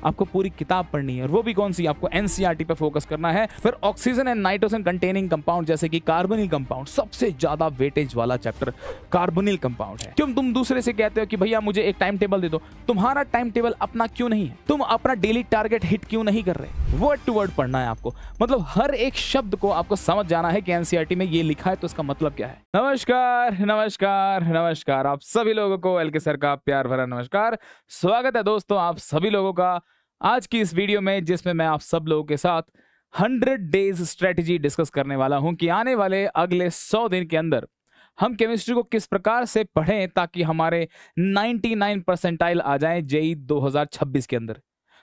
आपको पूरी किताब पढ़नी है, और वो भी कौन सी, आपको एनसीईआरटी पे फोकस करना है। फिर oxygen and nitrogen containing compound जैसे कि कार्बोनिल कंपाउंड, सबसे ज्यादा वेटेज वाला चैप्टर कार्बोनिल कंपाउंड है। क्यों तुम दूसरे से कहते हो कि भैया मुझे एक टाइम टेबल दे दो, तुम्हारा टाइम टेबल अपना क्यों नहीं है? तुम अपना डेली टारगेट हिट क्यों नहीं कर रहे? वर्ड टू वर्ड पढ़ना है आपको, मतलब हर एक शब्द को आपको समझ जाना है कि एनसीईआरटी में ये लिखा है तो इसका मतलब क्या है। नमस्कार नमस्कार नमस्कार, आप सभी लोगों को एलके सर का प्यार भरा नमस्कार। स्वागत है दोस्तों आप सभी लोगों का आज की इस वीडियो में, जिसमें मैं आप सब लोगों के साथ 100 डेज स्ट्रेटजी डिस्कस करने वाला हूं कि आने वाले अगले 100 दिन के अंदर हम केमिस्ट्री को किस प्रकार से पढ़ें ताकि हमारे 99 परसेंटाइल आ जाएं जेईई 2026 के अंदर।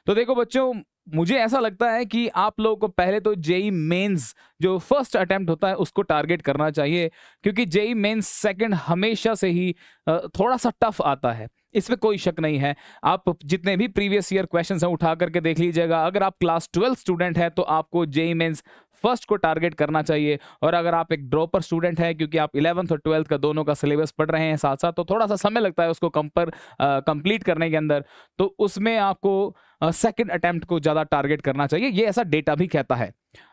तो देखो बच्चों, मुझे ऐसा लगता है कि आप लोगों को पहले तो जेईई मेंस जो फर्स्ट अटेम्प्ट होता है उसको टारगेट करना चाहिए, क्योंकि जेईई मेंस सेकंड हमेशा से ही थोड़ा सा टफ आता है, इसमें कोई शक नहीं है। आप जितने भी प्रीवियस ईयर क्वेश्चंस हैं उठा करके देख लीजिएगा। अगर आप क्लास 12 स्टूडेंट हैं तो आपको जेईई मेंस फर्स्ट को टारगेट करना चाहिए, और अगर आप एक ड्रॉपर स्टूडेंट हैं क्योंकि आप 11th और 12th का दोनों का सिलेबस पढ़ रहे हैं साथ साथ, तो थोड़ा सा समय लगता है उसको कंप्लीट करने के अंदर, तो उसमें आपको सेकंड अटेम्प्ट को ज्यादा टारगेट करना चाहिए, ये ऐसा डेटा भी कहता है।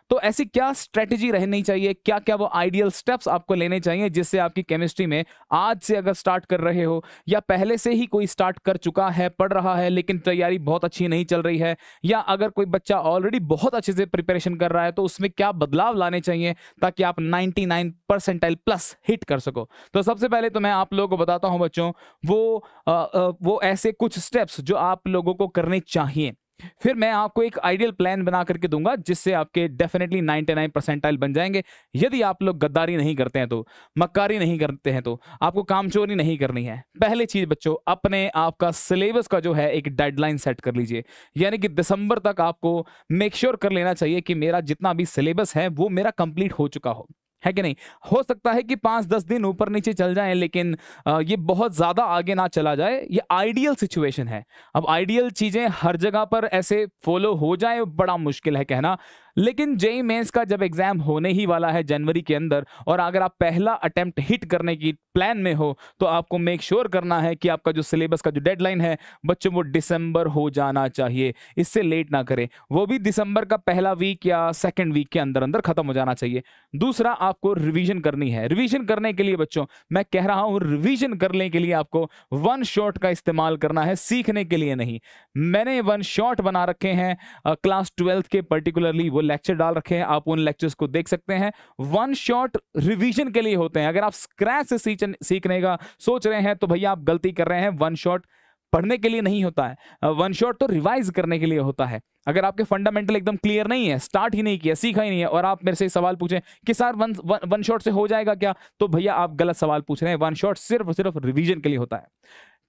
तो ऐसी क्या स्ट्रेटजी रहनी चाहिए, क्या क्या वो आइडियल स्टेप्स आपको लेने चाहिए जिससे आपकी केमिस्ट्री में आज से अगर स्टार्ट कर रहे हो या पहले से ही कोई स्टार्ट कर चुका है, पढ़ रहा है लेकिन तैयारी बहुत अच्छी नहीं चल रही है, या अगर कोई बच्चा ऑलरेडी बहुत अच्छे से प्रिपरेशन कर रहा है तो उसमें क्या बदलाव लाने चाहिए ताकि आप 99 परसेंटाइल प्लस हिट कर सको। तो सबसे पहले तो मैं आप लोगों को बताता हूं बच्चों वो ऐसे कुछ स्टेप्स जो आप लोगों को करने चाहिए, फिर मैं आपको एक आइडियल प्लान बना करके दूंगा जिससे आपके डेफिनेटली 99 परसेंटाइल बन जाएंगे। यदि आप लोग गद्दारी नहीं करते हैं तो, मक्कारी नहीं करते हैं तो, आपको कामचोरी नहीं करनी है। पहली चीज बच्चों, अपने आपका सिलेबस का जो है एक डेडलाइन सेट कर लीजिए, यानी कि दिसंबर तक आपको मेक श्योर कर लेना चाहिए कि मेरा जितना भी सिलेबस है वो मेरा कंप्लीट हो चुका हो, है कि नहीं। हो सकता है कि 5-10 दिन ऊपर नीचे चल जाएं, लेकिन ये बहुत ज्यादा आगे ना चला जाए, ये आइडियल सिचुएशन है। अब आइडियल चीजें हर जगह पर ऐसे फॉलो हो जाए बड़ा मुश्किल है कहना, लेकिन जेईई मेंस का जब एग्जाम होने ही वाला है जनवरी के अंदर, और अगर आप पहला अटेम्प्ट हिट करने की प्लान में हो तो आपको मेक श्योर करना है कि आपका जो सिलेबस का जो डेडलाइन है बच्चों वो दिसंबर हो जाना चाहिए, इससे लेट ना करें, वो भी दिसंबर का पहला वीक या सेकंड वीक के अंदर अंदर खत्म हो जाना चाहिए। दूसरा, आपको रिवीजन करनी है। रिवीजन करने के लिए बच्चों मैं कह रहा हूं, रिवीजन करने के लिए आपको वन शॉट का इस्तेमाल करना है, सीखने के लिए नहीं। मैंने वन शॉट बना रखे हैं क्लास 12 के, पर्टिकुलरली वो लेक्चर डाल रखे हैं, आप उन लेक्चर्स को देख सकते हैं। वन शॉट रिवीजन के लिए होते हैं। अगर आप स्क्रैच से सीखने का सोच रहे हैं तो भैया आप गलती कर रहे हैं। वन शॉट पढ़ने के लिए नहीं होता है, वन शॉट तो रिवाइज करने के लिए होता है। अगर आपके फंडामेंटल एकदम क्लियर नहीं है, स्टार्ट ही नहीं किया, सीखा ही नहीं है, और आप मेरे से सवाल पूछें कि सर वन शॉट से हो जाएगा क्या, तो भैया आप गलत सवाल पूछ रहे हैं। वन शॉट सिर्फ रिवीजन के लिए होता है।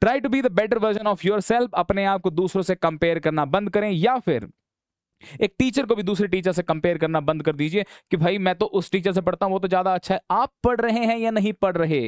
Try to be the better version of yourself. अपने आप को दूसरों से कंपेयर करना बंद करें, या फिर एक टीचर को भी दूसरे टीचर से कंपेयर करना बंद कर दीजिए कि भाई मैं तो उस टीचर से पढ़ता हूं, वो तो ज्यादा अच्छा है। आप पढ़ रहे हैं या नहीं पढ़ रहे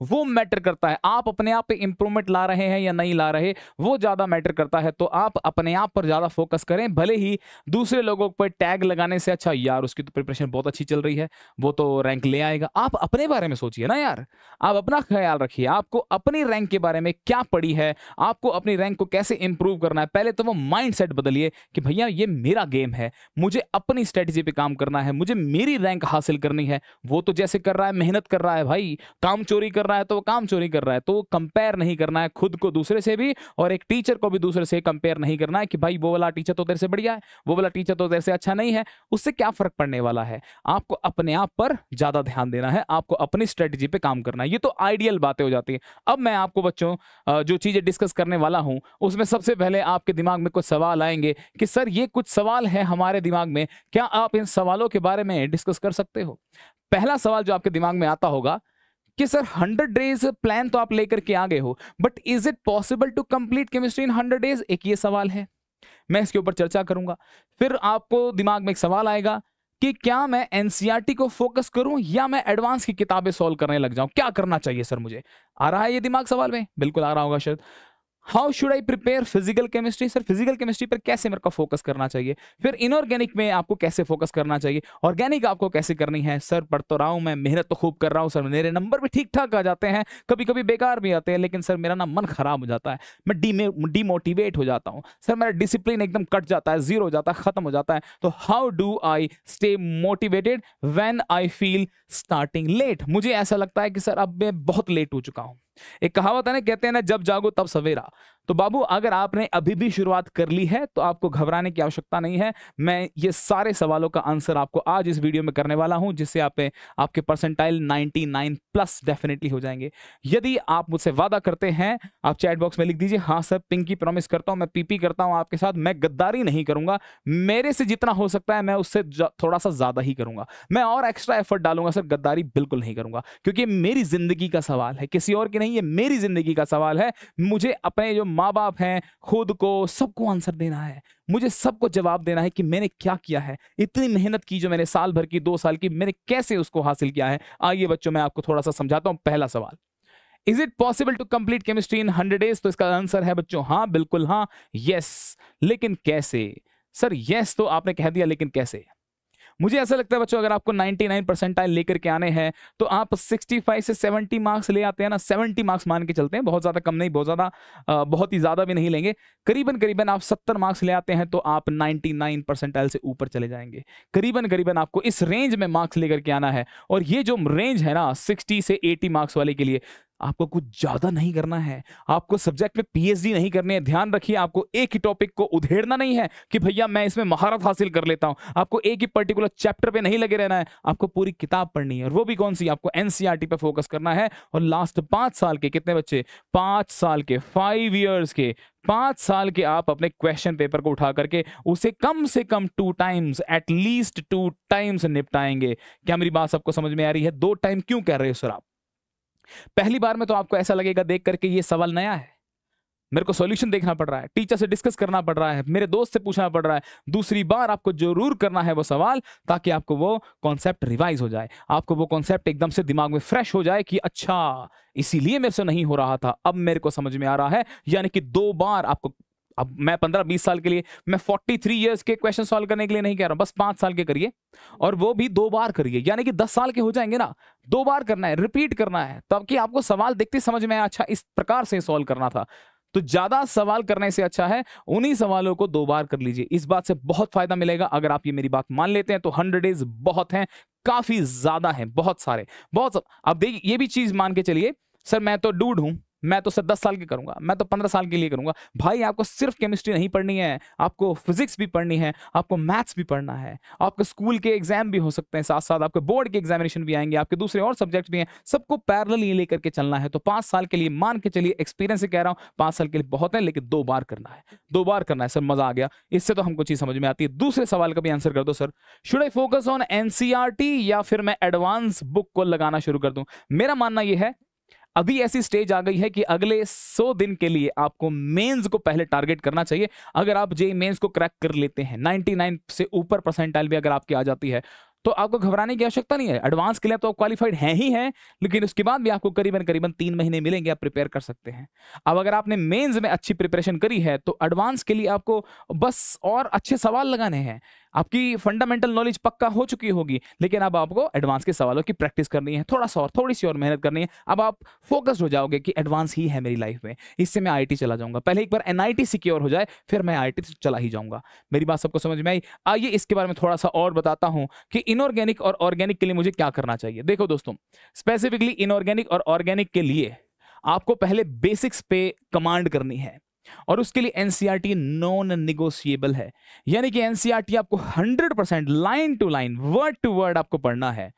वो मैटर करता है। आप अपने आप पे इंप्रूवमेंट ला रहे हैं या नहीं ला रहे वो ज्यादा मैटर करता है। तो आप अपने आप पर ज्यादा फोकस करें, भले ही दूसरे लोगों पर टैग लगाने से अच्छा यार उसकी तो प्रिपरेशन बहुत अच्छी चल रही है, वो तो रैंक ले आएगा। आप अपने बारे में सोचिए ना यार, आप अपना ख्याल रखिए। आपको अपनी रैंक के बारे में क्या पड़ी है, आपको अपनी रैंक को कैसे इंप्रूव करना है, पहले तो वो माइंड सेट बदलिए कि भैया ये मेरा गेम है, मुझे अपनी स्ट्रेटजी पे काम करना है, मुझे मेरी रैंक हासिल करनी है। वो तो जैसे कर रहा है मेहनत कर रहा है भाई, काम चोरी कर रहा है तो वो काम चोरी कर रहा है, तो कंपेयर नहीं करना है खुद को दूसरे से भी, और एक टीचर को भी दूसरे से कंपेयर नहीं करना है कि भाई वो वाला टीचर तो तेरे से बढ़िया है, वो वाला टीचर तो तेरे से अच्छा नहीं है। उससे क्या फर्क पड़ने वाला है। आपको अपने आप पर ज्यादा ध्यान देना है, आपको अपनी स्ट्रेटजी पे काम करना है। ये तो आइडियल बातें हो जाती है। अब मैं आपको बच्चों जो चीजें डिस्कस करने वाला हूं उसमें सबसे पहले आपके दिमाग में कुछ सवाल आएंगे कि सर ये कुछ सवाल है हमारे दिमाग में, क्या आप इन सवालों के बारे में डिस्कस कर सकते हो। पहला सवाल जो आपके दिमाग में आता होगा कि सर 100 डेज प्लान तो आप लेकर के आ गए हो, but is it possible to complete chemistry in 100 days. एक ये सवाल है, मैं इसके ऊपर चर्चा करूंगा। फिर आपको दिमाग में एक सवाल आएगा कि क्या मैं एनसीईआरटी को फोकस करूं या मैं एडवांस की किताबें सॉल्व करने लग जाऊं, क्या करना चाहिए सर मुझे। आ रहा है ये दिमाग सवाल में, बिल्कुल आ रहा होगा शायद। How should I prepare physical chemistry, sir physical chemistry पर कैसे मेरे को फोकस करना चाहिए, फिर इनऑर्गेनिक में आपको कैसे फोकस करना चाहिए, ऑर्गेनिक आपको कैसे करनी है। सर पढ़ तो रहा हूं मैं, मेहनत तो खूब कर रहा हूं सर, मेरे नंबर भी ठीक ठाक आ जाते हैं, कभी कभी बेकार भी आते हैं, लेकिन सर मेरा ना मन खराब हो जाता है, मैं डीमोटिवेट हो जाता हूं सर, मेरा डिसिप्लिन एकदम कट जाता है, जीरो हो जाता है, खत्म हो जाता है। तो how do I stay motivated when I feel starting late, मुझे ऐसा लगता है कि सर अब मैं बहुत लेट हो चुका हूं। एक कहावत है ना, कहते हैं ना जब जागो तब सवेरा। तो बाबू अगर आपने अभी भी शुरुआत कर ली है तो आपको घबराने की आवश्यकता नहीं है। मैं ये सारे सवालों का आंसर आपको आज इस वीडियो में करने वाला हूं, जिससे आपके परसेंटाइल 99 प्लस डेफिनेटली हो जाएंगे। यदि आप मुझसे वादा करते हैं, आप चैट बॉक्स में लिख दीजिए, हाँ सर पिंकी प्रॉमिस करता हूं, मैं पीपी करता हूं आपके साथ, मैं गद्दारी नहीं करूंगा, मेरे से जितना हो सकता है मैं उससे थोड़ा सा ज्यादा ही करूंगा, मैं और एक्स्ट्रा एफर्ट डालूंगा सर, गद्दारी बिल्कुल नहीं करूंगा, क्योंकि मेरी जिंदगी का सवाल है, किसी और की नहीं, ये मेरी जिंदगी का सवाल है। मुझे अपने जो माँ बाप हैं, खुद को, सबको आंसर देना है, मुझे सबको जवाब देना है कि मैंने क्या किया है, इतनी मेहनत की जो मैंने साल भर की, 2 साल की, मैंने कैसे उसको हासिल किया है। आइए बच्चों मैं आपको थोड़ा सा समझाता हूं। पहला सवाल, is it possible to complete chemistry in 100 days, तो इसका आंसर है बच्चों हाँ, बिल्कुल हाँ, यस। लेकिन कैसे सर, यस तो आपने कह दिया, लेकिन कैसे? मुझे ऐसा लगता है बच्चों अगर आपको 99 परसेंटाइल लेकर के आने हैं तो आप 65 से 70 मार्क्स ले आते हैं ना, 70 मार्क्स मान के चलते हैं, बहुत ज्यादा कम नहीं, बहुत ही ज्यादा भी नहीं लेंगे, करीबन आप 70 मार्क्स ले आते हैं तो आप 99 परसेंटाइल से ऊपर चले जाएंगे। करीबन आपको इस रेंज में मार्क्स लेकर के आना है, और ये जो रेंज है ना 60 से 80 मार्क्स वाले के लिए, आपको कुछ ज्यादा नहीं करना है, आपको सब्जेक्ट में पीएचडी नहीं करनी है। ध्यान रखिए, आपको एक ही टॉपिक को उधेड़ना नहीं है कि भैया मैं इसमें महारत हासिल कर लेता हूं, आपको एक ही पर्टिकुलर चैप्टर पे नहीं लगे रहना है, आपको पूरी किताब पढ़नी है, और वो भी कौन सी, आपको एनसीईआरटी पे फोकस करना है। और लास्ट 5 साल के कितने बच्चे, 5 साल के, 5 इयर्स के, 5 साल के आप अपने क्वेश्चन पेपर को उठा करके उसे कम से कम 2 टाइम्स, एटलीस्ट 2 टाइम्स निपटाएंगे। क्या मेरी बात सबको समझ में आ रही है? 2 टाइम क्यों कह रहे हो सर आप? पहली बार में तो आपको ऐसा लगेगा देख करके ये सवाल नया है, मेरे को सॉल्यूशन देखना पड़ रहा है, टीचर से डिस्कस करना पड़ रहा है, मेरे दोस्त से पूछना पड़ रहा है। दूसरी बार आपको जरूर करना है वो सवाल, ताकि आपको वो कॉन्सेप्ट रिवाइज हो जाए, आपको वो कॉन्सेप्ट एकदम से दिमाग में फ्रेश हो जाए कि अच्छा इसीलिए मेरे से नहीं हो रहा था, अब मेरे को समझ में आ रहा है। यानी कि 2 बार आपको, अब मैं 15-20 साल के लिए, मैं 43 इयर्स के क्वेश्चन सॉल्व करने के लिए नहीं कह रहा हूं, बस 5 साल के करिए, और वो भी 2 बार करिए, यानी कि 10 साल के हो जाएंगे ना। 2 बार करना है, रिपीट करना है, तब कि आपको सवाल देखते समझ में आया, अच्छा इस प्रकार से सॉल्व करना था। तो ज्यादा सवाल करने से अच्छा है उन्हीं सवालों को 2 बार कर लीजिए, इस बात से बहुत फायदा मिलेगा। अगर आप ये मेरी बात मान लेते हैं तो 100 डेज बहुत हैं, काफी ज्यादा हैं, बहुत सारे, अब देखिए ये भी चीज मान के चलिए, सर मैं तो डूड हूं, मैं तो सर 10 साल के करूंगा, मैं तो 15 साल के लिए करूंगा। भाई आपको सिर्फ केमिस्ट्री नहीं पढ़नी है, आपको फिजिक्स भी पढ़नी है, आपको मैथ्स भी पढ़ना है, आपके स्कूल के एग्जाम भी हो सकते हैं, साथ साथ आपके बोर्ड के एग्जामिनेशन भी आएंगे, आपके दूसरे और सब्जेक्ट भी हैं, सबको पैरेलल ये लेकर के चलना है। तो 5 साल के लिए मान के चलिए, एक्सपीरियंस से कह रहा हूं 5 साल के लिए बहुत है, लेकिन 2 बार करना है, 2 बार करना है। सर मजा आ गया, इससे तो हमको चीज समझ में आती है। दूसरे सवाल का भी आंसर कर दो sir, should I focus on NCERT या फिर मैं एडवांस बुक को लगाना शुरू कर दूं? मेरा मानना यह है अभी ऐसी स्टेज आ गई है कि अगले 100 दिन के लिए आपको मेंस को पहले टारगेट करना चाहिए। अगर आप जेईई मेंस को क्रैक कर लेते हैं, 99 से ऊपर परसेंटाइल भी अगर आपकी आ जाती है, तो आपको घबराने की आवश्यकता नहीं है। एडवांस के लिए तो आप क्वालिफाइड हैं ही हैं, लेकिन उसके बाद भी आपको करीबन 3 महीने मिलेंगे, आप प्रिपेयर कर सकते हैं। अब अगर आपने मेंस में अच्छी प्रिपरेशन करी है तो एडवांस के लिए आपको बस और अच्छे सवाल लगाने हैं। आपकी फंडामेंटल नॉलेज पक्का हो चुकी होगी, लेकिन अब आपको एडवांस के सवालों की प्रैक्टिस करनी है, थोड़ी सी और मेहनत करनी है। अब आप फोकस्ड हो जाओगे कि एडवांस ही है मेरी लाइफ में, इससे मैं आईटी चला जाऊंगा। पहले एक बार एनआईटी सिक्योर हो जाए, फिर मैं आईटी चला ही जाऊंगा। मेरी बात सबको समझ में आई? आइए इसके बारे में थोड़ा सा और बताता हूं कि इनऑर्गेनिक और ऑर्गेनिक के लिए मुझे क्या करना चाहिए। देखो दोस्तों, स्पेसिफिकली इनऑर्गेनिक और ऑर्गेनिक के लिए आपको पहले बेसिक्स पे कमांड करनी है, और उसके लिए एनसीईआरटी नॉन निगोशिएबल है। यानी कि एनसीईआरटी आपको 100% line to line, word to word आपको पढ़ना है,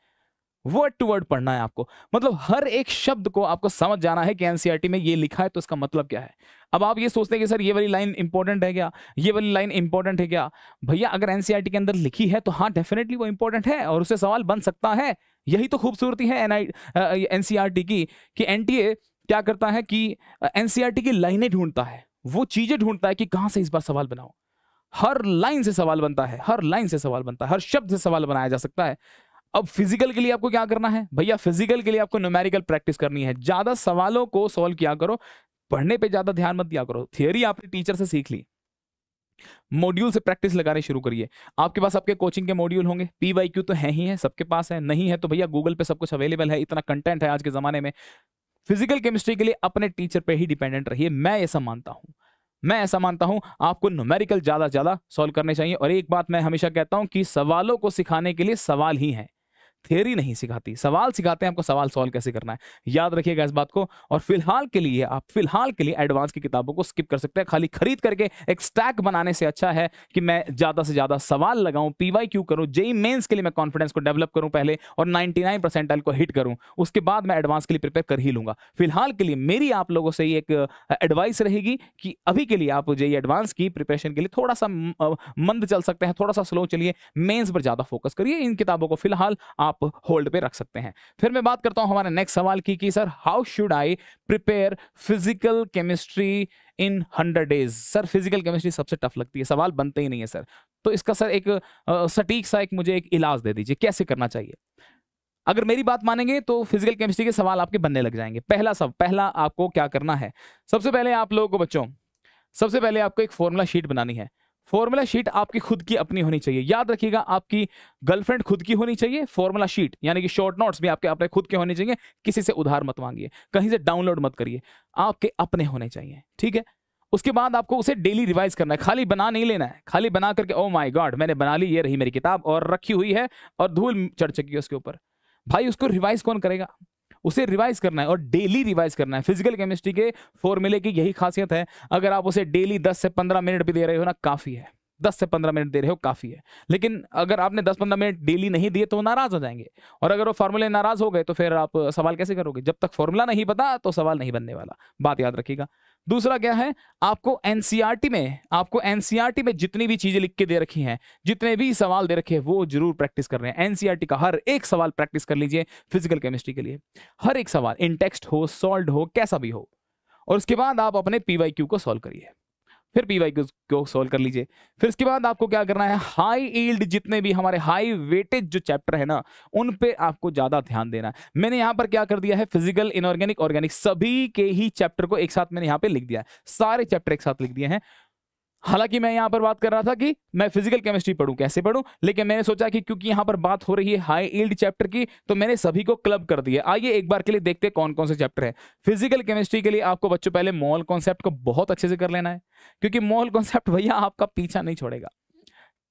वर्ड टू वर्ड पढ़ना है आपको, मतलब हर एक शब्द को आपको समझ जाना है कि एनसीईआरटी में ये लिखा है तो इसका मतलब क्या है। अब आप ये सोचते हैं कि सर ये वाली लाइन इंपॉर्टेंट है क्या, ये वाली लाइन इंपॉर्टेंट है क्या? भैया अगर एनसीईआरटी के अंदर लिखी है तो हाँ डेफिनेटली वो इंपॉर्टेंट है और उससे सवाल बन सकता है। यही तो खूबसूरती है एनसीईआरटी की, कि एनटीए क्या करता है कि एनसीईआरटी की लाइनें ढूंढता है, वो चीजें ढूंढता है कि कहां से इस बार सवाल बनाओ। हर लाइन से सवाल बनता है, हर लाइन से सवाल बनता है, हर शब्द से सवाल बनाया जा सकता है। अब फिजिकल के लिए आपको क्या करना है भैया? फिजिकल के लिए आपको न्यूमेरिकल प्रैक्टिस करनी है, ज्यादा सवालों को सॉल्व किया करो, पढ़ने पे ज्यादा ध्यान मत दिया करो। थियरी आपने टीचर से सीख ली, मॉड्यूल से प्रैक्टिस लगाने शुरू करिए। आपके पास आपके कोचिंग के मॉड्यूल होंगे, PYQ तो है ही है, सबके पास है, नहीं है तो भैया गूगल पे सब कुछ अवेलेबल है, इतना कंटेंट है आज के जमाने में। फिजिकल केमिस्ट्री के लिए अपने टीचर पे ही डिपेंडेंट रहिए, मैं ऐसा मानता हूं। मैं ऐसा मानता हूं आपको न्यूमेरिकल ज्यादा से ज्यादा सॉल्व करने चाहिए। और एक बात मैं हमेशा कहता हूं कि सवालों को सिखाने के लिए सवाल ही है, थियरी नहीं सिखाती, सवाल सिखाते हैं आपको सवाल सॉल्व कैसे करना है, याद रखिएगा इस बात को। और फिलहाल के लिए एडवांस की किताबों को स्किप कर सकते हैं। खाली खरीद करके एक स्टैक बनाने से अच्छा है कि मैं ज्यादा से ज्यादा सवाल लगाऊं, PYQ करूं, जेईई मेंस के लिए मैं कॉन्फिडेंस को डेवलप करूं पहले और 99 परसेंटाइल को हिट करूं, उसके बाद मैं एडवांस के लिए प्रिपेयर कर ही लूंगा। फिलहाल के लिए मेरी आप लोगों से एक एडवाइस रहेगी कि अभी के लिए आप जेईई एडवांस की प्रिपरेशन के लिए थोड़ा सा मंद चल सकते हैं, थोड़ा सा स्लो चलिए, मेंस पर ज्यादा फोकस करिए। इन किताबों को फिलहाल आप होल्ड पे रख सकते हैं। फिर मैं बात करता हूं हमारे नेक्स्ट सवाल की कि sir how should I prepare physical chemistry in 100 days. Sir physical chemistry सबसे टफ लगती है, सवाल बनते ही नहीं है सर। तो इसका सर एक सटीक सा एक मुझे एक इलाज दे दीजिए, कैसे करना चाहिए। अगर मेरी बात मानेंगे तो फिजिकल केमिस्ट्री के सवाल आपके बनने लग जाएंगे। पहला आपको क्या करना है, सबसे पहले आप लोगों को बच्चों, सबसे पहले आपको एक फॉर्मूला शीट बनानी है। फॉर्मूला शीट आपकी खुद की अपनी होनी चाहिए, याद रखिएगा आपकी गर्लफ्रेंड खुद की होनी चाहिए। फॉर्मूला शीट यानी कि शॉर्ट नोट्स भी आपके अपने खुद के होने चाहिए, किसी से उधार मत मांगिए, कहीं से डाउनलोड मत करिए, आपके अपने होने चाहिए, ठीक है। उसके बाद आपको उसे डेली रिवाइज करना है, खाली बना नहीं लेना है, खाली बना करके ओ माय गॉड मैंने बना ली, ये रही मेरी किताब और रखी हुई है और धूल चढ़ चुकी है उसके ऊपर। भाई उसको रिवाइज कौन करेगा, उसे रिवाइज करना है और डेली रिवाइज करना है। फिजिकल केमिस्ट्री के फॉर्मूले की यही खासियत है, अगर आप उसे डेली 10 से 15 मिनट भी दे रहे हो ना, काफी है। 10 से 15 मिनट दे रहे हो काफी है। लेकिन अगर आपने 10-15 मिनट डेली नहीं दिए तो वो नाराज हो जाएंगे, और अगर वो फार्मूले नाराज हो गए तो फिर आप सवाल कैसे करोगे। जब तक फॉर्मूला नहीं पता तो सवाल नहीं बनने वाला, बात याद रखिएगा। दूसरा क्या है, आपको एनसीईआरटी में जितनी भी चीजें लिख के दे रखी हैं, जितने भी सवाल दे रखे हैं वो जरूर प्रैक्टिस कर रहे हैं। एनसीईआरटी का हर एक सवाल प्रैक्टिस कर लीजिए फिजिकल केमिस्ट्री के लिए, हर एक सवाल इन टेक्स्ट हो, सॉल्व्ड हो, कैसा भी हो। और उसके बाद आप अपने PYQ को सॉल्व करिए, फिर PYQ को सॉल्व कर लीजिए। फिर इसके बाद आपको क्या करना है, हाई यील्ड जितने भी हमारे हाई वेटेज जो चैप्टर है ना, उन पे आपको ज्यादा ध्यान देना है। मैंने यहां पर क्या कर दिया है, फिजिकल, इनऑर्गेनिक, ऑर्गेनिक सभी के ही चैप्टर को एक साथ मैंने यहां पे लिख दिया है, सारे चैप्टर एक साथ लिख दिए हैं। हालांकि मैं यहां पर बात कर रहा था कि मैं फिजिकल केमिस्ट्री पढ़ूं, कैसे पढ़ूं, लेकिन मैंने सोचा कि क्योंकि यहां पर बात हो रही है हाई यील्ड चैप्टर की, तो मैंने सभी को क्लब कर दिया। आइए एक बार के लिए देखते हैं कौन कौन से चैप्टर है फिजिकल केमिस्ट्री के लिए। आपको बच्चों पहले मोल कॉन्सेप्ट को बहुत अच्छे से कर लेना है, क्योंकि मोल कॉन्सेप्ट भैया आपका पीछा नहीं छोड़ेगा।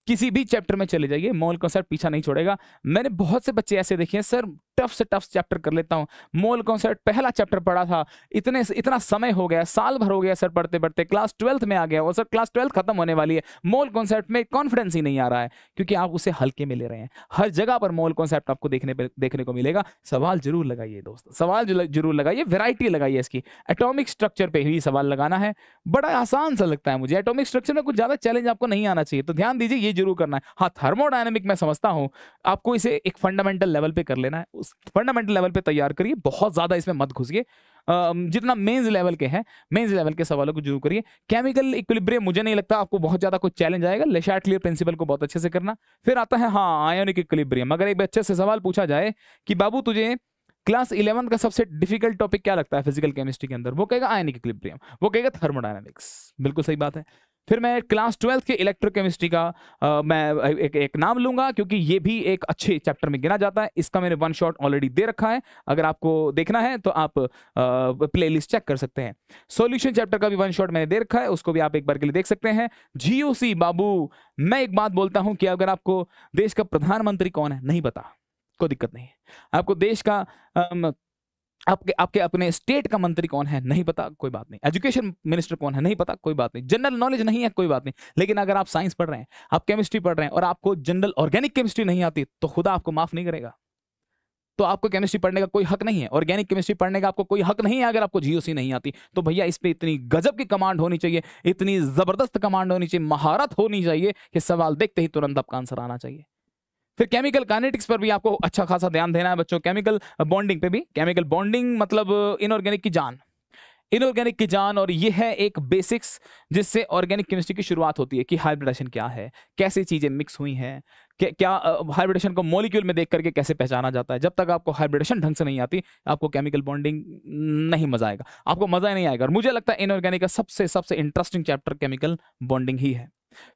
किसी भी चैप्टर में चले जाइए, मोल कॉन्सेप्ट पीछा नहीं छोड़ेगा। मैंने बहुत से बच्चे ऐसे देखे हैं, सर टफ से टफ चैप्टर कर लेता हूं, मोल कॉन्सेप्ट पहला चैप्टर पढ़ा था, इतना समय हो गया, साल भर हो गया सर पढ़ते पढ़ते, क्लास 12th में आ गया और सर क्लास 12th खत्म होने वाली है, मोल कॉन्सेप्ट में कॉन्फिडेंस ही नहीं आ रहा है, क्योंकि आप उसे हल्के में ले रहे हैं। हर जगह पर मोल कॉन्सेप्ट आपको देखने को मिलेगा। सवाल जरूर लगाइए दोस्तों, सवाल जरूर लगाइए, वेराइटी लगाइए इसकी। एटॉमिक स्ट्रक्चर पे ही सवाल लगाना है, बड़ा आसान सा लगता है मुझे। एटॉमिक स्ट्रक्चर में कुछ ज्यादा चैलेंज आपको नहीं आना चाहिए, तो ध्यान दीजिए, ये जरूर करना है। हाँ, थर्मोडायनेमिक मैं समझता हूं आपको इसे एक फंडामेंटल लेवल पे कर लेना है, उस फंडामेंटल लेवल पे तैयार करिए, बहुत ज्यादा इसमें मत घुसिए। जितना मेंस लेवल के हैं, मेंस लेवल के सवालों को जरूर करिए। केमिकल इक्विलिब्रियम मुझे नहीं लगता आपको बहुत ज्यादा कुछ चैलेंज आएगा, ले शार्टलियर प्रिंसिपल को बहुत अच्छे से करना। फिर आता है हाँ आयोनिक इक्विलिब्रियम। अगर एक बच्चे से सवाल पूछा जाए कि बाबू तुझे क्लास 11 का सबसे डिफिकल्ट टॉपिक क्या लगता है फिजिकल केमिस्ट्री के अंदर, वो कहेगा आयोनिक इक्विलिब्रियम, वो कहेगा थर्मोडायनामिक्स, बिल्कुल सही बात है। फिर मैं क्लास 12th के इलेक्ट्रोकेमिस्ट्री का मैं एक नाम लूंगा, क्योंकि ये भी एक अच्छे चैप्टर में गिना जाता है। इसका मैंने वन शॉट ऑलरेडी दे रखा है, अगर आपको देखना है तो आप प्लेलिस्ट चेक कर सकते हैं। सॉल्यूशन चैप्टर का भी वन शॉट मैंने दे रखा है, उसको भी आप एक बार के लिए देख सकते हैं। GOC बाबू, मैं एक बात बोलता हूं कि अगर आपको देश का प्रधानमंत्री कौन है नहीं पता, कोई दिक्कत नहीं है। आपको देश का आपके अपने स्टेट का मंत्री कौन है नहीं पता, कोई बात नहीं। एजुकेशन मिनिस्टर कौन है नहीं पता, कोई बात नहीं। जनरल नॉलेज नहीं है, कोई बात नहीं। लेकिन अगर आप साइंस पढ़ रहे हैं, आप केमिस्ट्री पढ़ रहे हैं और आपको जनरल ऑर्गेनिक केमिस्ट्री नहीं आती, तो खुदा आपको माफ नहीं करेगा। तो आपको केमिस्ट्री पढ़ने का कोई हक नहीं है, ऑर्गेनिक केमिस्ट्री पढ़ने का आपको कोई हक नहीं है। अगर आपको GOC नहीं आती तो भैया इस पे इतनी गजब की कमांड होनी चाहिए, इतनी जबरदस्त कमांड होनी चाहिए, महारत होनी चाहिए कि सवाल देखते ही तुरंत आपका आंसर आना चाहिए। फिर केमिकल काइनेटिक्स पर भी आपको अच्छा खासा ध्यान देना है बच्चों। केमिकल बॉन्डिंग पे भी, केमिकल बॉन्डिंग मतलब इनऑर्गेनिक की जान, इनऑर्गेनिक की जान। और ये है एक बेसिक्स जिससे ऑर्गेनिक केमिस्ट्री की शुरुआत होती है कि हाइब्रिडेशन क्या है, कैसे चीजें मिक्स हुई हैं, क्या हाइब्रिडेशन को मॉलिक्यूल में देख करके कैसे पहचाना जाता है। जब तक आपको हाइब्रिडेशन ढंग से नहीं आती, आपको केमिकल बॉन्डिंग नहीं मजा आएगा, आपको मजा ही नहीं आएगा। और मुझे लगता है इनऑर्गेनिक का सबसे इंटरेस्टिंग चैप्टर केमिकल बॉन्डिंग ही है।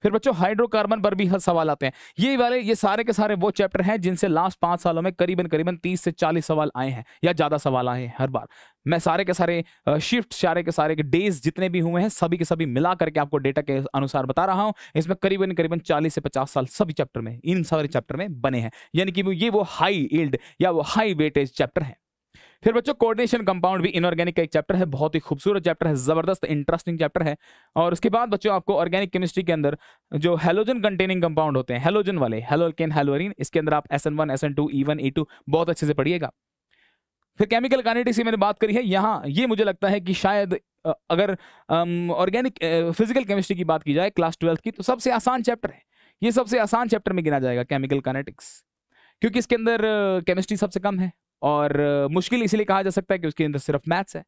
फिर बच्चों हाइड्रोकार्बन पर भी हर सवाल आते हैं। ये सारे के सारे वो चैप्टर हैं जिनसे लास्ट 5 सालों में करीबन 30 से 40 सवाल आए हैं या ज्यादा सवाल आए हैं हर बार। मैं सारे के सारे शिफ्ट, सारे के डेज जितने भी हुए हैं सभी के सभी मिला करके आपको डेटा के अनुसार बता रहा हूं। इसमें करीबन 40 से 50 साल सभी चैप्टर में, इन सारे चैप्टर में बने हैं, यानी कि ये वो हाई यील्ड या वो हाई वेटेज चैप्टर है। फिर बच्चों कोऑर्डिनेशन कंपाउंड भी इनऑर्गेनिक का एक चैप्टर है, बहुत ही खूबसूरत चैप्टर है, जबरदस्त इंटरेस्टिंग चैप्टर है। और उसके बाद बच्चों आपको ऑर्गेनिक केमिस्ट्री के अंदर जो हैलोजन कंटेनिंग कंपाउंड होते हैं, हैलोजन वाले, हैलोअल्केन, हैलोअरीन, इसके अंदर आप SN1, SN2, E1, E2 बहुत अच्छे से पढ़िएगा। फिर केमिकल काइनेटिक्स की मैंने बात करी है। यहाँ ये मुझे लगता है कि शायद अगर ऑर्गेनिक फिजिकल केमिस्ट्री की बात की जाए क्लास 12 की, तो सबसे आसान चैप्टर है ये, सबसे आसान चैप्टर में गिना जाएगा केमिकल काइनेटिक्स, क्योंकि इसके अंदर केमिस्ट्री सबसे कम है और मुश्किल इसलिए कहा जा सकता है कि उसके अंदर सिर्फ मैथ्स है।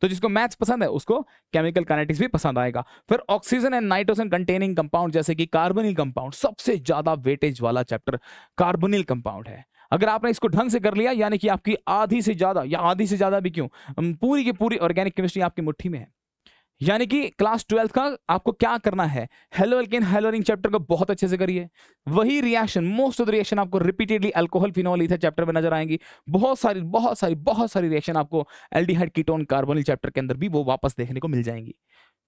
तो जिसको मैथ्स पसंद है उसको केमिकल काइनेटिक्स भी पसंद आएगा। फिर oxygen and nitrogen containing compound जैसे कि कार्बोनिल कंपाउंड, सबसे ज्यादा वेटेज वाला चैप्टर कार्बोनिल कंपाउंड है। अगर आपने इसको ढंग से कर लिया, यानी कि आपकी आधी से ज्यादा, या आधी से ज्यादा भी क्यों, पूरी की पूरी ऑर्गेनिक केमिस्ट्री आपकी मुट्ठी में है। यानी कि क्लास 12 का आपको क्या करना है, हैलोअल्केन हैलोअरीन चैप्टर को बहुत अच्छे से करिए। वही reaction, most of the reaction आपको repeatedly alcohol phenol ether chapter में नजर आएंगी। बहुत सारी रिएक्शन आपको एल्डिहाइड कीटोन कार्बोनिल चैप्टर के अंदर भी वो वापस देखने को मिल जाएंगी।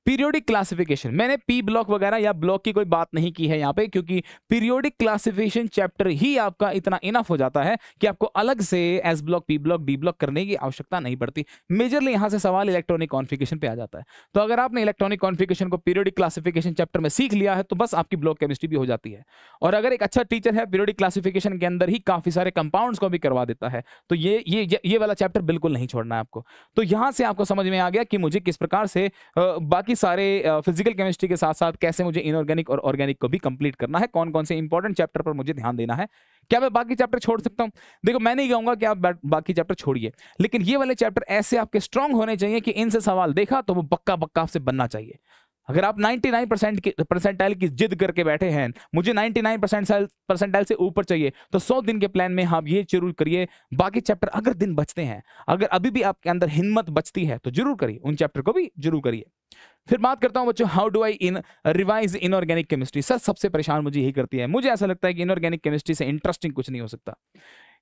पीरियोडिक क्लासिफिकेशन, मैंने पी ब्लॉक वगैरह या ब्लॉक की कोई बात नहीं की है यहाँ पे, क्योंकि पीरियोडिक क्लासिफिकेशन चैप्टर ही आपका इतना इनफ हो जाता है कि आपको अलग से S block, P block, D block करने की आवश्यकता नहीं पड़ती। मेजरली यहाँ से सवाल इलेक्ट्रॉनिक कॉन्फ़िगरेशन पे आ जाता है। तो अगर आपने इलेक्ट्रॉनिक कॉन्फ़िगरेशन को पीरियोडिक क्लासिफिकेशन चैप्टर में सीख लिया है तो बस आपकी ब्लॉक केमिस्ट्री भी हो जाती है। और अगर एक अच्छा टीचर है, पीरियोडिक क्लासिफिकेशन के अंदर ही काफी सारे कंपाउंड्स को भी करवा देता है, तो ये वाला चैप्टर बिल्कुल नहीं छोड़ना है आपको। तो यहाँ से आपको समझ में आ गया कि मुझे किस प्रकार से बाकी सारे फिजिकल केमिस्ट्री के साथ साथ कैसे मुझे इनऑर्गेनिक और ऑर्गेनिक को भी कंप्लीट करना है, कौन कौन से इंपॉर्टेंट चैप्टर पर मुझे ध्यान देना है। क्या मैं बाकी चैप्टर छोड़ सकता हूं? देखो, मैं नहीं कहूंगा कि आप बाकी चैप्टर छोड़िए, लेकिन ये वाले चैप्टर ऐसे आपके स्ट्रांग होने चाहिए कि इनसे सवाल देखा तो वो बक्का बक्का आपसे बनना चाहिए। अगर आप 99% परसेंटाइल की जिद करके बैठे हैं, मुझे 99% परसेंटाइल से ऊपर चाहिए, तो 100 दिन के प्लान में आप ये जरूर करिए। बाकी चैप्टर अगर दिन बचते हैं, अगर अभी भी आपके अंदर हिम्मत बचती है तो जरूर करिए, उन चैप्टर को भी जरूर करिए। फिर बात करता हूं बच्चों, how do I revise inorganic chemistry. Sir सबसे परेशान मुझे यही करती है, मुझे ऐसा लगता है कि इनऑर्गेनिक केमिस्ट्री से इंटरेस्टिंग कुछ नहीं हो सकता,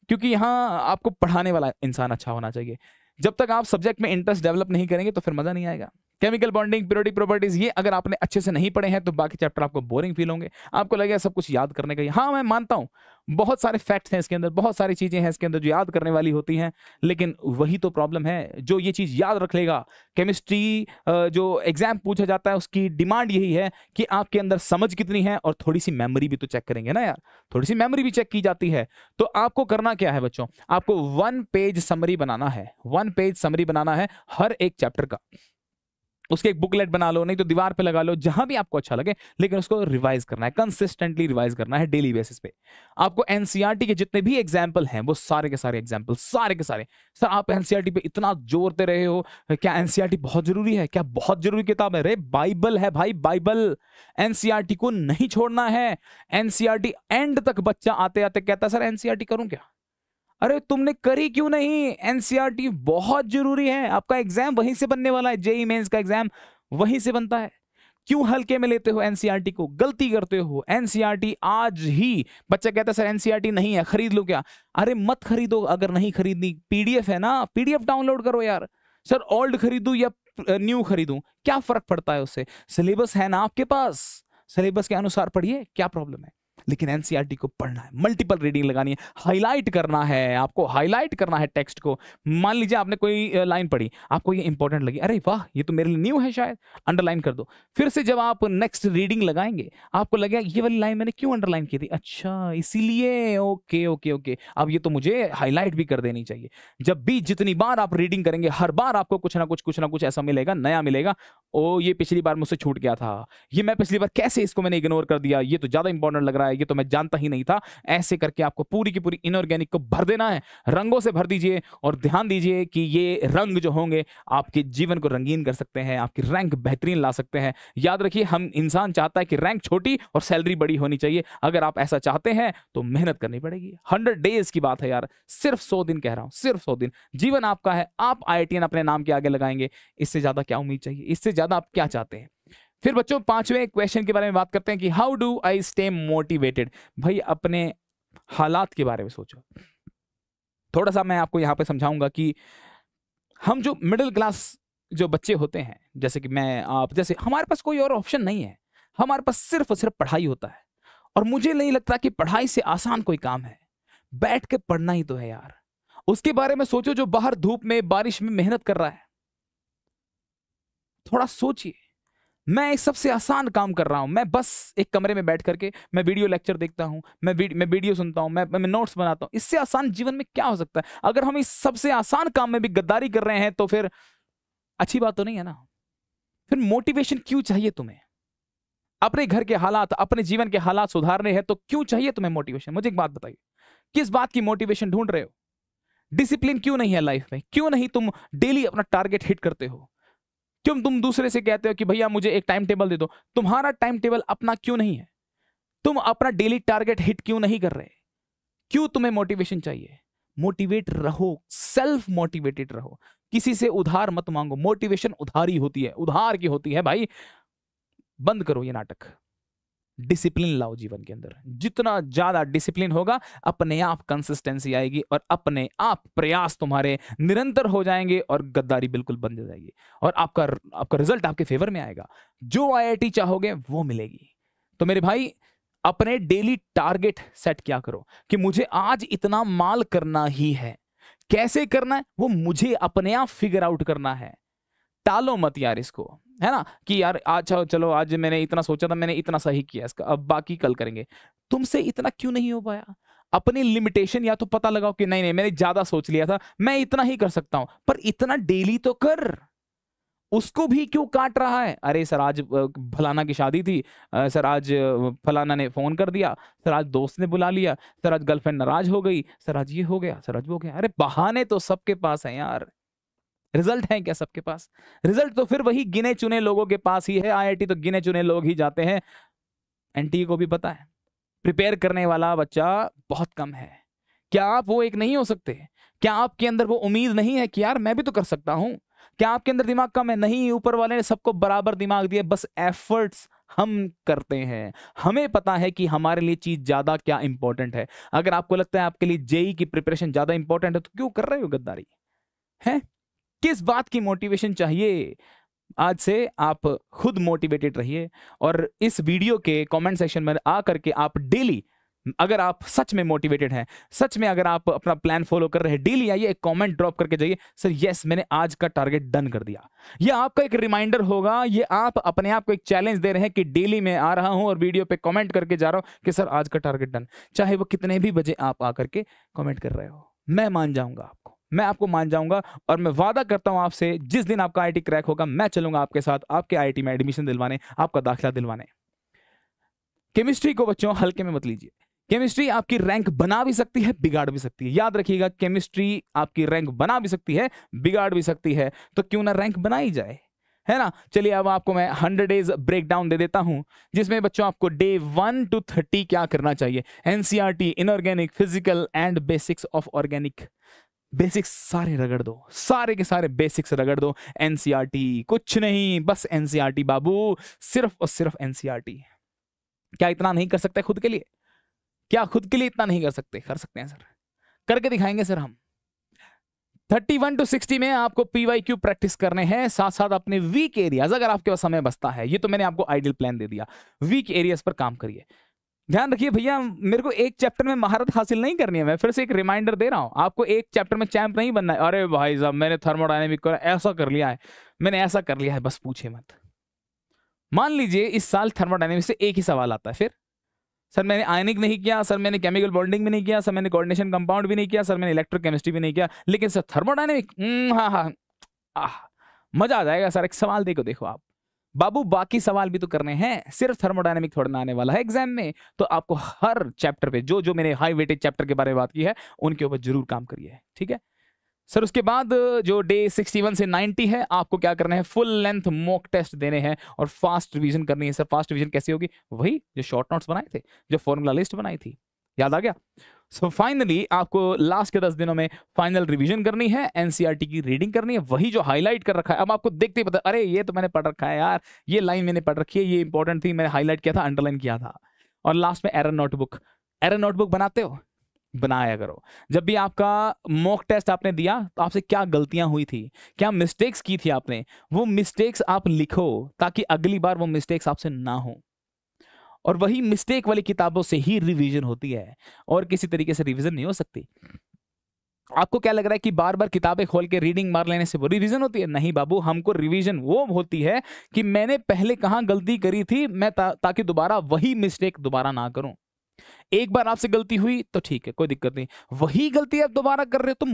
क्योंकि यहाँ आपको पढ़ाने वाला इंसान अच्छा होना चाहिए। जब तक आप सब्जेक्ट में इंटरेस्ट डेवलप नहीं करेंगे तो फिर मजा नहीं आएगा। केमिकल बॉन्डिंग, पीरियोडिक प्रॉपर्टीज, ये अगर आपने अच्छे से नहीं पढ़े हैं तो बाकी चैप्टर आपको बोरिंग फील होंगे, आपको लगेगा सब कुछ याद करने का। हाँ, मैं मानता हूँ बहुत सारे फैक्ट्स हैं इसके अंदर, बहुत सारी चीजें हैं इसके अंदर जो याद करने वाली होती हैं, लेकिन वही तो प्रॉब्लम है, जो ये चीज याद रख लेगा। केमिस्ट्री जो एग्जाम पूछा जाता है उसकी डिमांड यही है कि आपके अंदर समझ कितनी है, और थोड़ी सी मेमोरी भी तो चेक करेंगे ना यार, थोड़ी सी मेमोरी भी चेक की जाती है। तो आपको करना क्या है बच्चों, आपको 1 पेज समरी बनाना है, 1 पेज समरी बनाना है हर एक चैप्टर का। उसके एक बुकलेट बना लो, नहीं तो दीवार पे लगा लो, जहां भी आपको अच्छा लगे, लेकिन उसको रिवाइज करना है, कंसिस्टेंटली रिवाइज करना है डेली बेसिस पे। आपको एनसीईआरटी के जितने भी एग्जाम्पल हैं वो सारे के सारे एग्जाम्पल, सारे के सारे। सर आप एनसीईआरटी पे इतना जोर दे रहे हो, क्या एनसीईआरटी बहुत जरूरी है? क्या बहुत जरूरी किताब है? रे बाइबल है भाई, बाइबल। एनसीईआरटी को नहीं छोड़ना है। एनसीईआरटी एंड तक बच्चा आते आते कहता सर एनसीईआरटी करूं क्या? अरे तुमने करी क्यों नहीं? एनसीईआरटी बहुत जरूरी है, आपका एग्जाम वहीं से बनने वाला है, जेईई मेंस का एग्जाम वहीं से बनता है। क्यों हल्के में लेते हो एनसीईआरटी को? गलती करते हो। एनसीईआरटी आज ही बच्चा कहता है सर एनसीईआरटी नहीं है, खरीद लो क्या? अरे मत खरीदो, अगर नहीं खरीदनी पीडीएफ है ना, पीडीएफ डाउनलोड करो यार। सर ओल्ड खरीदूं या न्यू खरीदूं, क्या फर्क पड़ता है उससे? सिलेबस है ना आपके पास, सिलेबस के अनुसार पढ़िए, क्या प्रॉब्लम है? लेकिन एनसीईआरटी को पढ़ना है, मल्टीपल रीडिंग लगानी है, हाईलाइट करना है, आपको हाईलाइट करना है टेक्स्ट को। मान लीजिए आपने कोई लाइन पढ़ी, आपको ये इंपॉर्टेंट लगी, अरे वाह ये तो मेरे लिए न्यू है, शायद अंडरलाइन कर दो। फिर से जब आप नेक्स्ट रीडिंग लगाएंगे आपको लगेगा ये वाली लाइन मैंने क्यों अंडरलाइन की थी, अच्छा इसीलिए, ओके ओके ओके, अब ये तो मुझे हाईलाइट भी कर देनी चाहिए। जब भी जितनी बार आप रीडिंग करेंगे हर बार आपको कुछ ना कुछ ऐसा मिलेगा, नया मिलेगा। ओ ये पिछली बार मुझसे छूट गया था, ये मैं पिछली बार कैसे इसको मैंने इग्नोर कर दिया, ये तो ज्यादा इंपॉर्टेंट लग रहा है, ये तो मैं जानता ही नहीं था। ऐसे करके आपको पूरी की पूरी इनऑर्गेनिक को भर देना है, रंगों से भर दीजिए और ध्यान दीजिए कि ये रंग जो होंगे आपके जीवन को रंगीन कर सकते हैं, आपकी रैंक बेहतरीन ला सकते हैं। याद रखिए, हम इंसान चाहता है कि रैंक छोटी और सैलरी बड़ी होनी चाहिए। अगर आप ऐसा चाहते हैं तो मेहनत करनी पड़ेगी। 100 डेज की बात है यार, सिर्फ 100 दिन कह रहा हूं, सिर्फ 100 दिन। जीवन आपका है, आप IITian अपने नाम के आगे लगाएंगे। इससे ज्यादा क्या उम्मीद चाहिए, इससे ज्यादा आप क्या चाहते हैं। फिर बच्चों 5वें क्वेश्चन के बारे में बात करते हैं कि how do I stay motivated. भाई अपने हालात के बारे में सोचो। थोड़ा सा मैं आपको यहां पे समझाऊंगा कि हम जो मिडिल क्लास जो बच्चे होते हैं, जैसे कि मैं आप जैसे, हमारे पास कोई और ऑप्शन नहीं है, हमारे पास सिर्फ और सिर्फ पढ़ाई होता है। और मुझे नहीं लगता कि पढ़ाई से आसान कोई काम है। बैठ के पढ़ना ही तो है यार। उसके बारे में सोचो जो बाहर धूप में बारिश में मेहनत कर रहा है, थोड़ा सोचिए। मैं एक सबसे आसान काम कर रहा हूं, मैं बस एक कमरे में बैठ करके मैं वीडियो लेक्चर देखता हूं, मैं वीडियो सुनता हूं, मैं नोट्स बनाता हूं। इससे आसान जीवन में क्या हो सकता है। अगर हम इस सबसे आसान काम में भी गद्दारी कर रहे हैं तो फिर अच्छी बात तो नहीं है ना। फिर मोटिवेशन क्यों चाहिए तुम्हें। अपने घर के हालात, अपने जीवन के हालात सुधारने हैं तो क्यों चाहिए तुम्हें मोटिवेशन। मुझे एक बात बताइए, किस बात की मोटिवेशन ढूंढ रहे हो। डिसिप्लिन क्यों नहीं है लाइफ में, क्यों नहीं तुम डेली अपना टारगेट हिट करते हो, क्यों तुम दूसरे से कहते हो कि भैया मुझे एक टाइम टेबल दे दो। तुम्हारा टाइम टेबल अपना क्यों नहीं है, तुम अपना डेली टारगेट हिट क्यों नहीं कर रहे, क्यों तुम्हें मोटिवेशन चाहिए। मोटिवेट रहो, सेल्फ मोटिवेटेड रहो, किसी से उधार मत मांगो। मोटिवेशन उधारी होती है, उधार की होती है भाई। बंद करो ये नाटक, डिसिप्लिन लाओ जीवन के अंदर। जितना ज्यादा डिसिप्लिन होगा अपने आप कंसिस्टेंसी आएगी और अपने आप प्रयास तुम्हारे निरंतर हो जाएंगे और गद्दारी बिल्कुल बंद हो जाएगी और आपका रिजल्ट आपके फेवर में आएगा। जो IIT चाहोगे वो मिलेगी। तो मेरे भाई अपने डेली टारगेट सेट किया करो कि मुझे आज इतना माल करना ही है। कैसे करना है वो मुझे अपने आप फिगर आउट करना है। टालो मत यार इसको, है ना, कि यार आज चलो आज मैंने इतना सोचा था, मैंने इतना सही किया इसका, अब बाकी कल करेंगे। तुमसे इतना क्यों नहीं हो पाया। अपनी लिमिटेशन या तो पता लगाओ कि नहीं मैंने ज्यादा सोच लिया था, मैं इतना ही कर सकता हूं, पर इतना डेली तो कर। उसको भी क्यों काट रहा है। अरे सर आज फलाना की शादी थी, सर आज फलाना ने फोन कर दिया, सर आज दोस्त ने बुला लिया, सर आज गर्लफ्रेंड नाराज हो गई, सर आज ये हो गया, सर आज वो हो गया। अरे बहाने तो सबके पास है यार, रिजल्ट है क्या सबके पास। रिजल्ट तो फिर वही गिने चुने लोगों के पास ही है। IIT तो गिने चुने लोग ही जाते हैं। NTE को भी पता है प्रिपेयर करने वाला बच्चा बहुत कम है। क्या आप वो एक नहीं हो सकते। क्या आपके अंदर वो उम्मीद नहीं है कि यार मैं भी तो कर सकता हूं। क्या आपके अंदर दिमाग कम है। नहीं, ऊपर वाले ने सबको बराबर दिमाग दिए, बस एफर्ट्स हम करते हैं। हमें पता है कि हमारे लिए चीज ज्यादा क्या इंपॉर्टेंट है। अगर आपको लगता है आपके लिए JEE की प्रिपरेशन ज्यादा इंपॉर्टेंट है तो क्यों कर रहे हो गद्दारी है। किस बात की मोटिवेशन चाहिए। आज से आप खुद मोटिवेटेड रहिए और इस वीडियो के कमेंट सेक्शन में आकर के आप डेली, अगर आप सच में मोटिवेटेड हैं, सच में अगर आप अपना प्लान फॉलो कर रहे हैं, डेली आइए एक कमेंट ड्रॉप करके जाइए, सर यस मैंने आज का टारगेट डन कर दिया। ये आपका एक रिमाइंडर होगा, ये आप अपने आप को एक चैलेंज दे रहे हैं कि डेली मैं आ रहा हूं और वीडियो पे कमेंट करके जा रहा हूं कि सर आज का टारगेट डन। चाहे वो कितने भी बजे आप आकर के कमेंट कर रहे हो, मैं मान जाऊंगा आपको, मैं आपको मान जाऊंगा। और मैं वादा करता हूं आपसे, जिस दिन आपका IIT क्रैक होगा मैं चलूंगा आपके साथ, आपके IIT में एडमिशन दिलवाने, आपका दाखिला दिलवाने। केमिस्ट्री को बच्चों हल्के में मत लीजिए। केमिस्ट्री आपकी रैंक बना भी सकती है, बिगाड़ भी सकती है। याद रखिएगा, केमिस्ट्री आपकी रैंक बना भी सकती है, बिगाड़ भी सकती है। तो क्यों ना रैंक बनाई जाए, है ना। चलिए अब आपको मैं 100 डेज ब्रेकडाउन दे देता हूं, जिसमें बच्चों आपको डे 1 to 30 क्या करना चाहिए। NCERT, inorganic, physical and basics of organic. Basics सारे रगड़ दो, सारे के सारे बेसिक्स रगड़ दो। NCERT कुछ नहीं, बस NCERT बाबू, सिर्फ और सिर्फ NCERT। क्या इतना नहीं कर सकते खुद के लिए। क्या खुद के लिए इतना नहीं कर सकते। कर सकते हैं सर, करके दिखाएंगे सर हम। 31 to 60 में आपको PYQ प्रैक्टिस करने हैं, साथ साथ अपने वीक एरियाज, अगर आपके पास समय बचता है, ये तो मैंने आपको आइडियल प्लान दे दिया, वीक एरियाज पर काम करिए। ध्यान रखिए भैया, मेरे को एक चैप्टर में महारत हासिल नहीं करनी है। मैं फिर से एक रिमाइंडर दे रहा हूं, आपको एक चैप्टर में चैंप नहीं बनना है। अरे भाई साहब मैंने थर्मोडायनेमिक को ऐसा कर लिया है, मैंने ऐसा कर लिया है, बस पूछे मत। मान लीजिए इस साल थर्मोडायनेमिक से एक ही सवाल आता है, फिर सर मैंने आयनिक नहीं किया, सर मैंने केमिकल बॉन्डिंग भी नहीं किया, सर मैंने कोऑर्डिनेशन कंपाउंड भी नहीं किया, सर मैंने इलेक्ट्रोकेमिस्ट्री भी नहीं किया, लेकिन सर थर्मोडायनेमिक, हाँ हाँ मजा आ जाएगा सर। एक सवाल देखो आप, बाबू बाकी सवाल भी तो करने हैं, सिर्फ थर्मोडायनेमिक थोड़ा ना आने वाला है एग्जाम में। तो आपको हर चैप्टर पे जो जो मैंने हाई वेटेज चैप्टर के बारे में बात की है उनके ऊपर जरूर काम करिए, ठीक है सर। उसके बाद जो डे 61 से 90 है, आपको क्या करना है, फुल लेंथ मॉक टेस्ट देने हैं और फास्ट रिवीजन करनी है। सर फास्ट रिवीजन कैसे होगी, वही जो शॉर्ट नोट्स बनाए थे, जो फॉर्मूला लिस्ट बनाई थी, याद आ गया। सो फाइनली आपको लास्ट के 10 दिनों में फाइनल रिवीजन करनी है, एनसीईआरटी की रीडिंग करनी है, वही जो हाईलाइट कर रखा है। अब आपको देखते ही पता, अरे ये तो मैंने पढ़ रखा है यार, ये लाइन मैंने पढ़ रखी है, ये इंपॉर्टेंट थी, मैंने हाईलाइट किया था, अंडरलाइन किया था। और लास्ट में एरर नोटबुक बनाते हो, बनाया करो। जब भी आपका मॉक टेस्ट आपने दिया तो आपसे क्या गलतियां हुई थी, क्या मिस्टेक्स की थी आपने, वो मिस्टेक्स आप लिखो ताकि अगली बार वो मिस्टेक्स आपसे ना हो। और वही मिस्टेक वाली किताबों से ही रिवीजन होती है, और किसी तरीके से रिवीजन नहीं हो सकती। आपको क्या लग रहा है कि बार बार किताबें खोल के रीडिंग मार लेने से वो रिवीजन होती है? नहीं बाबू, हमको रिवीजन वो होती है कि मैंने पहले कहां गलती करी थी, मैं ताकि दोबारा वही मिस्टेक दोबारा ना करूं। एक बार आपसे गलती हुई तो ठीक है, कोई दिक्कत नहीं, वही गलती आप दोबारा कर रहे हो तो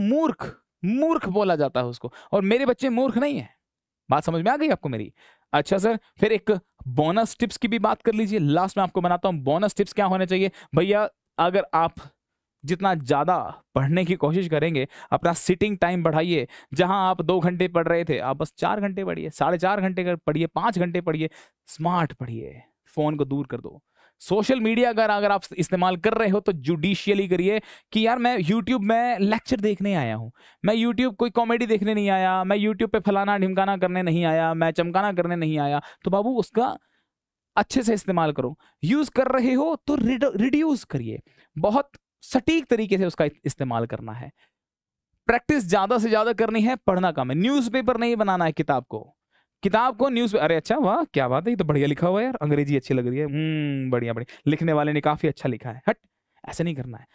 मूर्ख बोला जाता है उसको। और मेरे बच्चे मूर्ख नहीं है, बात समझ में आ गई आपको मेरी? अच्छा सर, फिर एक बोनस टिप्स की भी बात कर लीजिए। लास्ट में आपको बनाता हूं बोनस टिप्स क्या होने चाहिए। भैया अगर आप जितना ज्यादा पढ़ने की कोशिश करेंगे, अपना सिटिंग टाइम बढ़ाइए। जहां आप 2 घंटे पढ़ रहे थे, आप बस 4 घंटे पढ़िए, 4.5 घंटे पढ़िए, 5 घंटे पढ़िए। स्मार्ट पढ़िए, फोन को दूर कर दो। सोशल मीडिया अगर आप इस्तेमाल कर रहे हो तो जुडिशियली करिए कि यार मैं यूट्यूब में लेक्चर देखने आया हूं, मैं यूट्यूब कोई कॉमेडी देखने नहीं आया, मैं यूट्यूब पे फलाना ढिमकाना करने नहीं आया, मैं चमकाना करने नहीं आया। तो बाबू उसका अच्छे से इस्तेमाल करो। यूज कर रहे हो तो रिड्यूस करिए, बहुत सटीक तरीके से उसका इस्तेमाल करना है। प्रैक्टिस ज्यादा से ज्यादा करनी है, पढ़ना कम है। न्यूज़पेपर नहीं बनाना है किताब को न्यूज। अरे अच्छा, वाह क्या बात है, ये तो बढ़िया लिखा हुआ है यार, अंग्रेजी अच्छी लग रही है, बढ़िया बढ़िया, लिखने वाले ने काफी अच्छा लिखा है। हट, ऐसे नहीं करना है।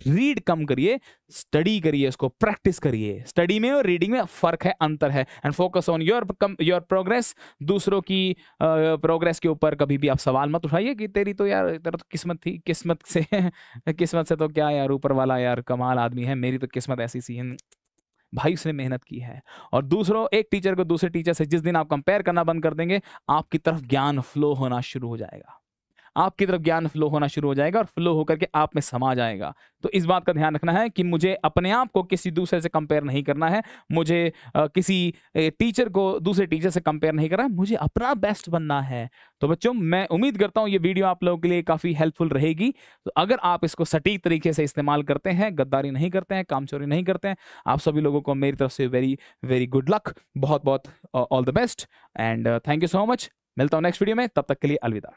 रीड कम करिए, स्टडी करिए, उसको प्रैक्टिस करिए। स्टडी में और रीडिंग में फर्क है, अंतर है। And focus on your progress. दूसरों की प्रोग्रेस के ऊपर कभी भी आप सवाल मत उठाइए कि तेरी तो यार, तेरा तो किस्मत थी, किस्मत से तो क्या यार, ऊपर वाला यार कमाल आदमी है, मेरी तो किस्मत ऐसी सी है। भाई उसने मेहनत की है। और दूसरों, एक टीचर को दूसरे टीचर से जिस दिन आप कंपेयर करना बंद कर देंगे, आपकी तरफ ज्ञान फ्लो होना शुरू हो जाएगा, आपकी तरफ ज्ञान फ्लो होना शुरू हो जाएगा, और फ्लो होकर के आप में समा जाएगा। तो इस बात का ध्यान रखना है कि मुझे अपने आप को किसी दूसरे से कंपेयर नहीं करना है, मुझे किसी टीचर को दूसरे टीचर से कंपेयर नहीं करना है, मुझे अपना बेस्ट बनना है। तो बच्चों, मैं उम्मीद करता हूं ये वीडियो आप लोगों के लिए काफी हेल्पफुल रहेगी। तो अगर आप इसको सटीक तरीके से इस्तेमाल करते हैं, गद्दारी नहीं करते हैं, कामचोरी नहीं करते हैं, आप सभी लोगों को मेरी तरफ से वेरी वेरी गुड लक, बहुत बहुत all the best, and thank you so much. मिलता हूं नेक्स्ट वीडियो में, तब तक के लिए अलविदा।